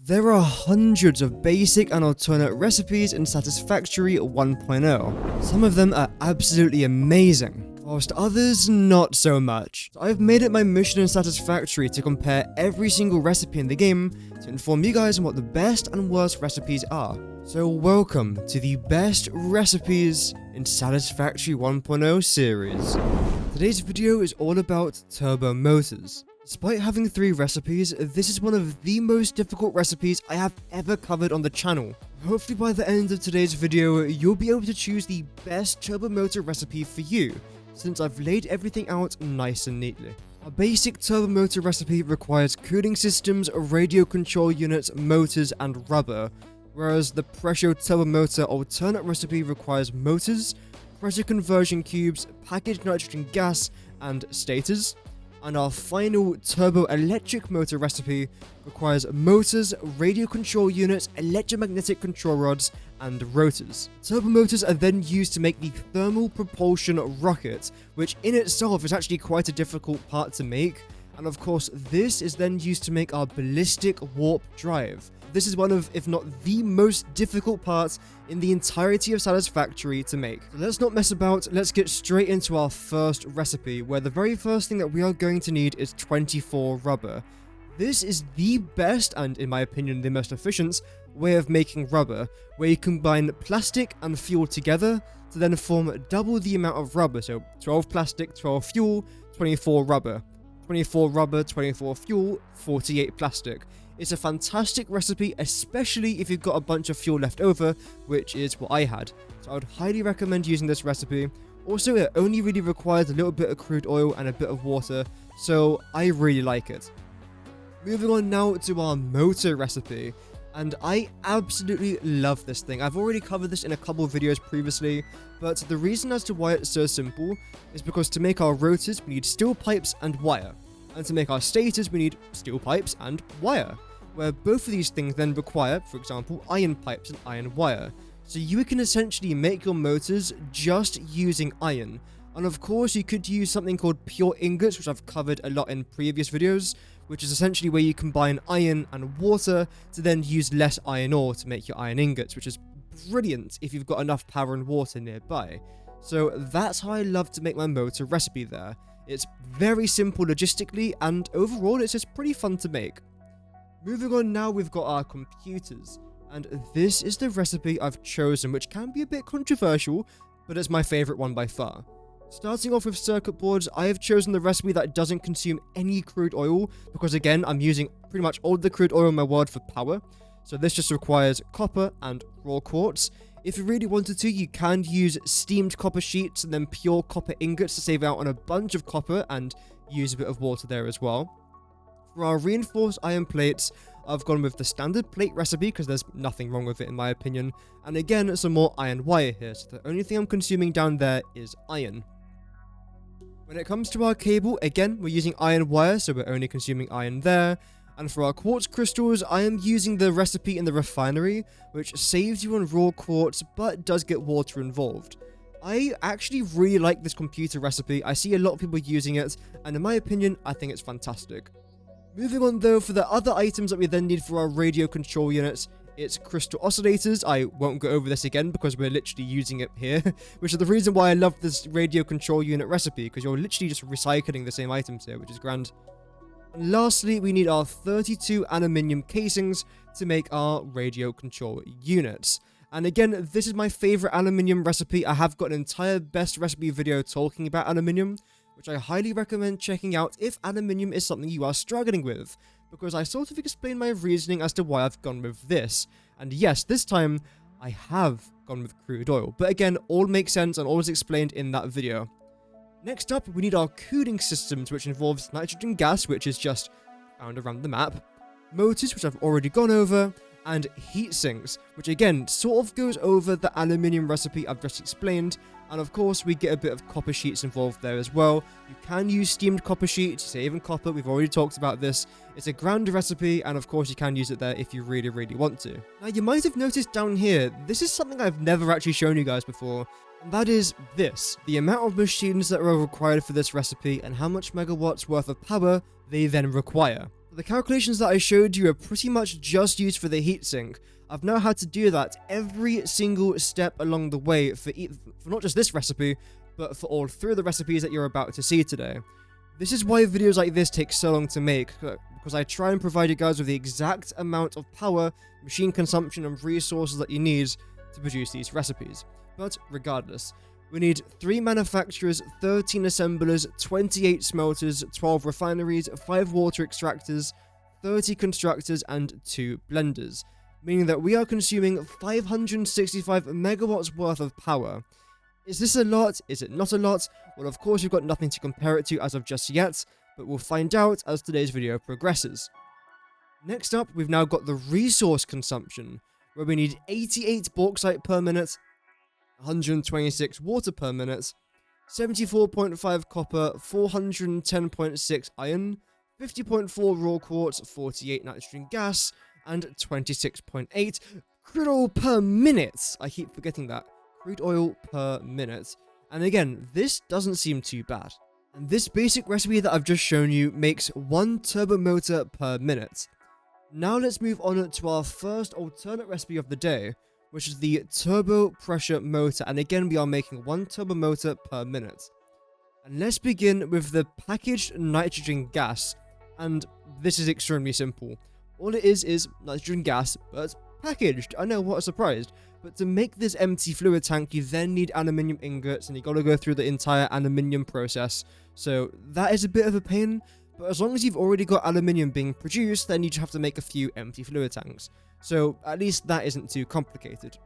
There are hundreds of basic and alternate recipes in Satisfactory 1.0. Some of them are absolutely amazing, whilst others not so much. So I've made it my mission in Satisfactory to compare every single recipe in the game to inform you guys on what the best and worst recipes are. So welcome to the best recipes in Satisfactory 1.0 series. Today's video is all about turbo motors. Despite having 3 recipes, this is one of the most difficult recipes I have ever covered on the channel. Hopefully by the end of today's video, you'll be able to choose the best turbo motor recipe for you, since I've laid everything out nice and neatly. A basic turbo motor recipe requires cooling systems, radio control units, motors, and rubber, whereas the pressure turbo motor alternate recipe requires motors, pressure conversion cubes, packaged nitrogen gas, and stators. And our final turbo electric motor recipe requires motors, radio control units, electromagnetic control rods, and rotors. Turbo motors are then used to make the thermal propulsion rocket, which in itself is actually quite a difficult part to make. And of course, this is then used to make our ballistic warp drive. This is one of, if not the most difficult parts in the entirety of Satisfactory to make. So let's not mess about, let's get straight into our first recipe, where the very first thing that we are going to need is 24 rubber. This is the best, and in my opinion the most efficient, way of making rubber, where you combine plastic and fuel together to then form double the amount of rubber. So 12 plastic, 12 fuel, 24 rubber. 24 rubber, 24 fuel, 48 plastic. It's a fantastic recipe, especially if you've got a bunch of fuel left over, which is what I had. So I would highly recommend using this recipe. Also, it only really requires a little bit of crude oil and a bit of water, so I really like it. Moving on now to our motor recipe, and I absolutely love this thing. I've already covered this in a couple of videos previously, but the reason as to why it's so simple is because to make our rotors, we need steel pipes and wire. And to make our stators, we need steel pipes and wire, where both of these things then require, for example, iron pipes and iron wire. So you can essentially make your motors just using iron. And of course, you could use something called pure ingots, which I've covered a lot in previous videos, which is essentially where you combine iron and water to then use less iron ore to make your iron ingots, which is brilliant if you've got enough power and water nearby. So that's how I love to make my motor recipe there. It's very simple logistically, and overall it's just pretty fun to make. Moving on now, we've got our computers, and this is the recipe I've chosen, which can be a bit controversial, but it's my favorite one by far. Starting off with circuit boards, I have chosen the recipe that doesn't consume any crude oil, because again, I'm using pretty much all the crude oil in my world for power, so this just requires copper and raw quartz. If you really wanted to, you can use steamed copper sheets and then pure copper ingots to save out on a bunch of copper and use a bit of water there as well. For our reinforced iron plates, I've gone with the standard plate recipe because there's nothing wrong with it in my opinion. And again, some more iron wire here, so the only thing I'm consuming down there is iron. When it comes to our cable, again, we're using iron wire, so we're only consuming iron there. And for our quartz crystals, I am using the recipe in the refinery, which saves you on raw quartz, but does get water involved. I actually really like this computer recipe. I see a lot of people using it, and in my opinion, I think it's fantastic. Moving on though, for the other items that we then need for our radio control units, it's crystal oscillators. I won't go over this again because we're literally using it here, which is the reason why I love this radio control unit recipe, because you're literally just recycling the same items here, which is grand. And lastly, we need our 32 aluminium casings to make our radio control units. And again, this is my favorite aluminium recipe. I have got an entire best recipe video talking about aluminium, which I highly recommend checking out if aluminium is something you are struggling with, because I sort of explain my reasoning as to why I've gone with this. And yes, this time I have gone with crude oil, but again, all makes sense and all is explained in that video. Next up, we need our cooling systems, which involves nitrogen gas, which is just found around the map, motors, which I've already gone over, and heat sinks, which again sort of goes over the aluminium recipe I've just explained. And of course, we get a bit of copper sheets involved there as well. You can use steamed copper sheets, save in copper, we've already talked about this. It's a grand recipe, and of course you can use it there if you really, really want to. Now, you might have noticed down here, this is something I've never actually shown you guys before, and that is this, the amount of machines that are required for this recipe and how much megawatts worth of power they then require. The calculations that I showed you are pretty much just used for the heatsink. I've now had to do that every single step along the way for not just this recipe, but for all 3 of the recipes that you're about to see today. This is why videos like this take so long to make, because I try and provide you guys with the exact amount of power, machine consumption, and resources that you need to produce these recipes. But regardless, we need 3 manufacturers, 13 assemblers, 28 smelters, 12 refineries, 5 water extractors, 30 constructors, and 2 blenders, meaning that we are consuming 565 megawatts worth of power. Is this a lot? Is it not a lot? Well, of course, we've got nothing to compare it to as of just yet, but we'll find out as today's video progresses. Next up, we've now got the resource consumption, where we need 88 bauxite per minute, 126 water per minute, 74.5 copper, 410.6 iron, 50.4 raw quartz, 48 nitrogen gas, and 26.8 crude oil per minute. I keep forgetting that. Crude oil per minute. And again, this doesn't seem too bad. And this basic recipe that I've just shown you makes 1 turbo motor per minute. Now let's move on to our first alternate recipe of the day, which is the turbo pressure motor, and again we are making 1 turbo motor per minute. And let's begin with the packaged nitrogen gas, and this is extremely simple. All it is nitrogen gas, but packaged. I know, what a surprise. But to make this empty fluid tank, you then need aluminium ingots, and you gotta go through the entire aluminium process. So that is a bit of a pain, but as long as you've already got aluminium being produced, then you just have to make a few empty fluid tanks. So at least that isn't too complicated.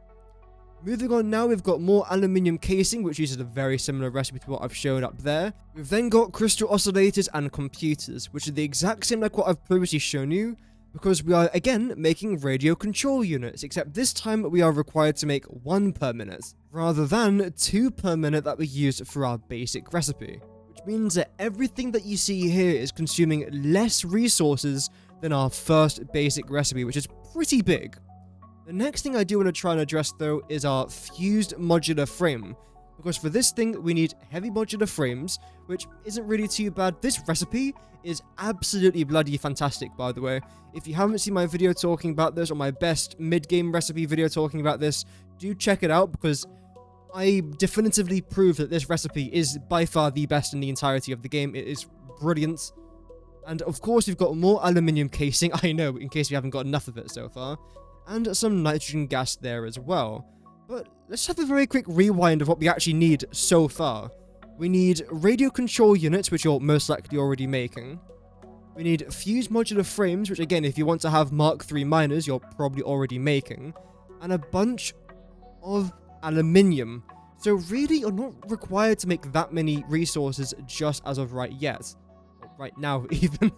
Moving on now, we've got more aluminium casing, which uses a very similar recipe to what I've shown up there. We've then got crystal oscillators and computers, which are the exact same like what I've previously shown you, because we are again making radio control units, except this time we are required to make 1 per minute, rather than 2 per minute that we used for our basic recipe. Which means that everything that you see here is consuming less resources than our first basic recipe, which is pretty big. The next thing I do want to try and address though is our fused modular frame, because for this thing we need heavy modular frames, which isn't really too bad. This recipe is absolutely bloody fantastic, by the way. If you haven't seen my video talking about this, or my best mid-game recipe video talking about this, do check it out, because I definitively prove that this recipe is by far the best in the entirety of the game. It is brilliant. And of course we've got more aluminium casing, I know, in case we haven't got enough of it so far, and some nitrogen gas there as well. But let's have a very quick rewind of what we actually need so far. We need radio control units, which you're most likely already making. We need fused modular frames, which again, if you want to have Mark III miners, you're probably already making. And a bunch of aluminium. So really, you're not required to make that many resources just as of right yet. Or right now, even.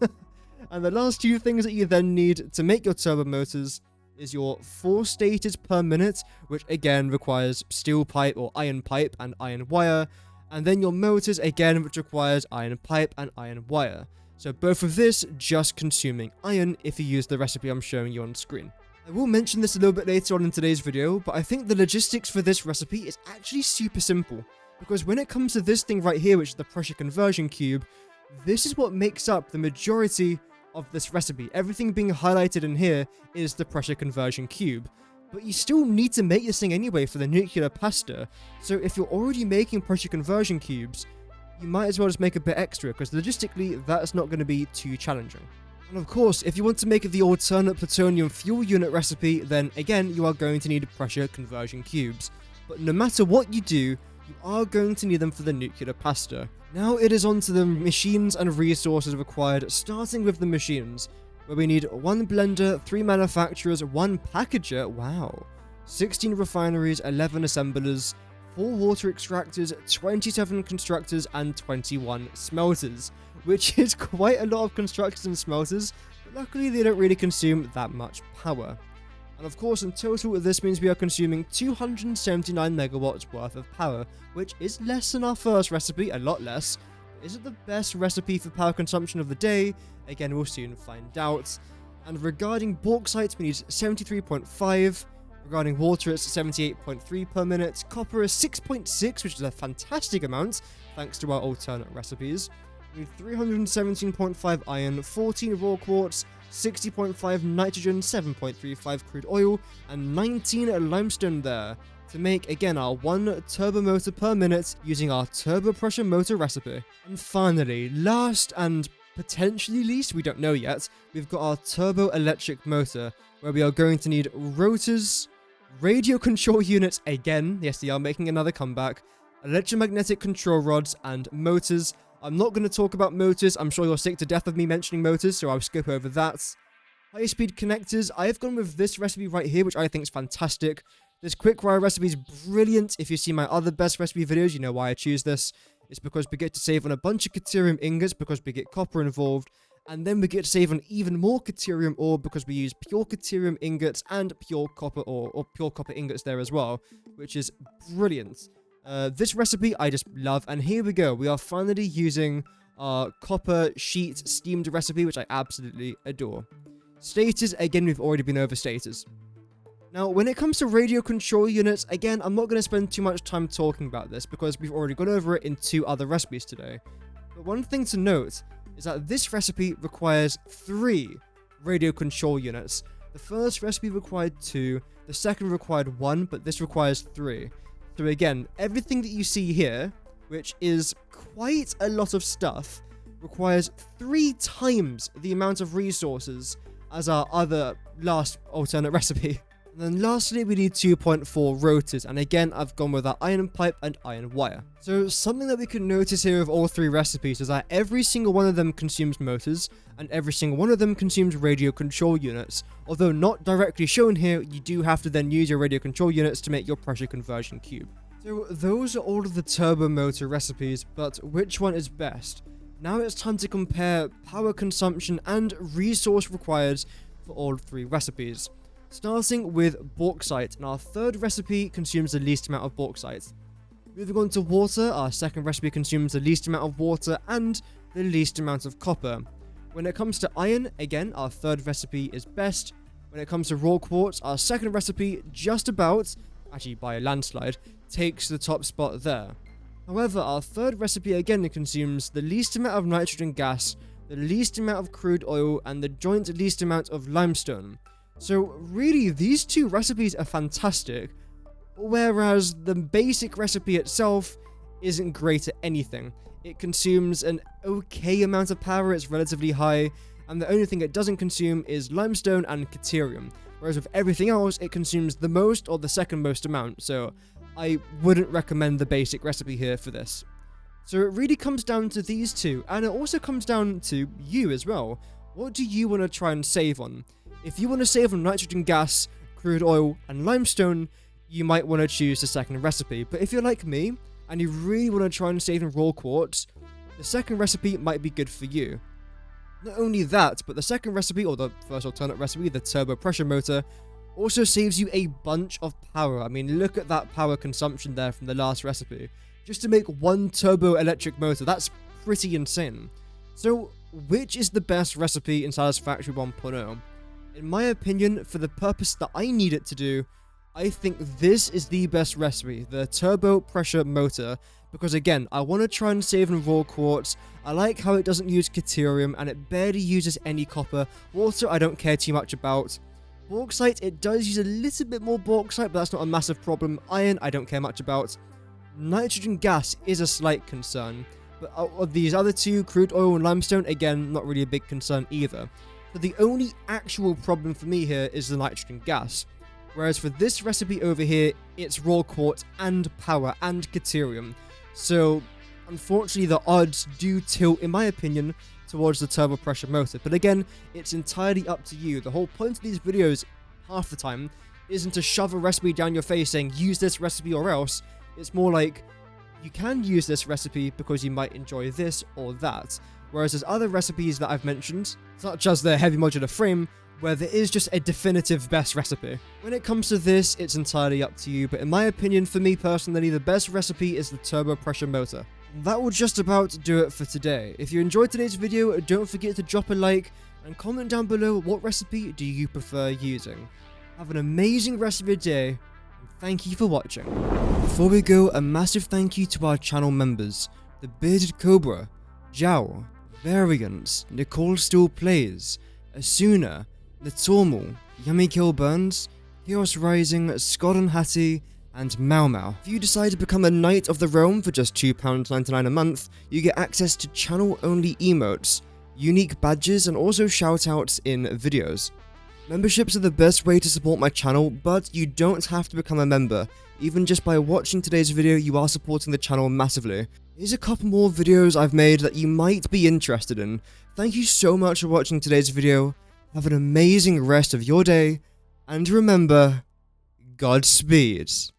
And the last 2 things that you then need to make your turbo motors is your 4 stators per minute, which again requires steel pipe or iron pipe and iron wire, and then your motors again, which requires iron pipe and iron wire. So both of this just consuming iron if you use the recipe I'm showing you on screen. I will mention this a little bit later on in today's video, but I think the logistics for this recipe is actually super simple, because when it comes to this thing right here, which is the pressure conversion cube, this is what makes up the majority of this recipe. Everything being highlighted in here is the pressure conversion cube, but you still need to make this thing anyway for the nuclear pasta. So if you're already making pressure conversion cubes, you might as well just make a bit extra, because logistically that's not going to be too challenging. And of course, if you want to make the alternate plutonium fuel unit recipe, then again you are going to need pressure conversion cubes. But no matter what you do, you are going to need them for the nuclear pasta. Now it is on to the machines and resources required, starting with the machines, where we need 1 blender, 3 manufacturers, 1 packager, wow, 16 refineries, 11 assemblers, 4 water extractors, 27 constructors, and 21 smelters, which is quite a lot of constructors and smelters, but luckily they don't really consume that much power. And of course, in total, this means we are consuming 279 megawatts worth of power, which is less than our first recipe, a lot less. Is it the best recipe for power consumption of the day? Again, we'll soon find out. And regarding bauxite, we need 73.5. Regarding water, it's 78.3 per minute. Copper is 6.6, which is a fantastic amount, thanks to our alternate recipes. We need 317.5 iron, 14 raw quartz, 60.5 nitrogen, 7.35 crude oil, and 19 limestone there to make, again, our 1 turbo motor per minute using our turbo pressure motor recipe. And finally, last and potentially least, we don't know yet, we've got our turbo electric motor, where we are going to need rotors, radio control units again, yes they are making another comeback, electromagnetic control rods, and motors. I'm not going to talk about motors, I'm sure you're sick to death of me mentioning motors, so I'll skip over that. High-speed connectors, I've gone with this recipe right here, which I think is fantastic. This quick wire recipe is brilliant. If you see my other best recipe videos, you know why I choose this. It's because we get to save on a bunch of Caterium ingots because we get copper involved, and then we get to save on even more Caterium ore because we use pure Caterium ingots and pure copper ore, or pure copper ingots there as well, which is brilliant. This recipe I just love, and here we go. We are finally using our copper sheet steamed recipe, which I absolutely adore. Status, again, we've already been over status. Now, when it comes to radio control units, again, I'm not going to spend too much time talking about this because we've already gone over it in 2 other recipes today. But one thing to note is that this recipe requires 3 radio control units. The first recipe required 2, the second required 1, but this requires 3. So again, everything that you see here, which is quite a lot of stuff, requires 3 times the amount of resources as our other last alternate recipe. And then lastly, we need 2.4 rotors, and again, I've gone with our iron pipe and iron wire. So something that we can notice here of all 3 recipes is that every single one of them consumes motors, and every single one of them consumes radio control units. Although not directly shown here, you do have to then use your radio control units to make your pressure conversion cube. So those are all of the turbo motor recipes, but which one is best? Now it's time to compare power consumption and resource required for all 3 recipes. Starting with bauxite, and our third recipe consumes the least amount of bauxite. Moving on to water, our second recipe consumes the least amount of water and the least amount of copper. When it comes to iron, again, our third recipe is best. When it comes to raw quartz, our second recipe just about, actually by a landslide, takes the top spot there. However, our third recipe again consumes the least amount of nitrogen gas, the least amount of crude oil, and the joint least amount of limestone. So really, these 2 recipes are fantastic, whereas the basic recipe itself isn't great at anything. It consumes an okay amount of power, it's relatively high, and the only thing it doesn't consume is limestone and Caterium, whereas with everything else, it consumes the most or the second most amount, so I wouldn't recommend the basic recipe here for this. So it really comes down to these 2, and it also comes down to you as well. What do you want to try and save on? If you want to save on nitrogen gas, crude oil, and limestone, you might want to choose the second recipe. But if you're like me, and you really want to try and save in raw quartz, the second recipe might be good for you. Not only that, but the second recipe, or the first alternate recipe, the turbo pressure motor, also saves you a bunch of power. I mean, look at that power consumption there from the last recipe. Just to make 1 turbo electric motor, that's pretty insane. So, which is the best recipe in Satisfactory 1.0? In my opinion, for the purpose that I need it to do, I think this is the best recipe, the turbo pressure motor, because again, I want to try and save in raw quartz. I like how it doesn't use Caterium, and it barely uses any copper. Water, I don't care too much about. Bauxite, it does use a little bit more bauxite, but that's not a massive problem. Iron, I don't care much about. Nitrogen gas is a slight concern, but of these other 2, crude oil and limestone, again, not really a big concern either. But the only actual problem for me here is the nitrogen gas. Whereas for this recipe over here, it's raw quartz and power and Caterium. So, unfortunately, the odds do tilt, in my opinion, towards the turbo pressure motor. But again, it's entirely up to you. The whole point of these videos, half the time, isn't to shove a recipe down your face saying, use this recipe or else. It's more like, you can use this recipe because you might enjoy this or that. Whereas there's other recipes that I've mentioned, such as the heavy modular frame, where there is just a definitive best recipe. When it comes to this, it's entirely up to you, but in my opinion, for me personally, the best recipe is the turbo pressure motor. That will just about do it for today. If you enjoyed today's video, don't forget to drop a like and comment down below what recipe do you prefer using. Have an amazing rest of your day, and thank you for watching. Before we go, a massive thank you to our channel members, the Bearded Cobra, Zhao, Variance, Nicole Still Plays, Asuna, Natormal, Yummy Kill Burns, Chaos Rising, Scott and Hattie, and Mau Mau. If you decide to become a Knight of the Realm for just £2.99 a month, you get access to channel-only emotes, unique badges, and also shoutouts in videos. Memberships are the best way to support my channel, but you don't have to become a member. Even just by watching today's video, you are supporting the channel massively. Here's a couple more videos I've made that you might be interested in. Thank you so much for watching today's video. Have an amazing rest of your day, and remember, Godspeed.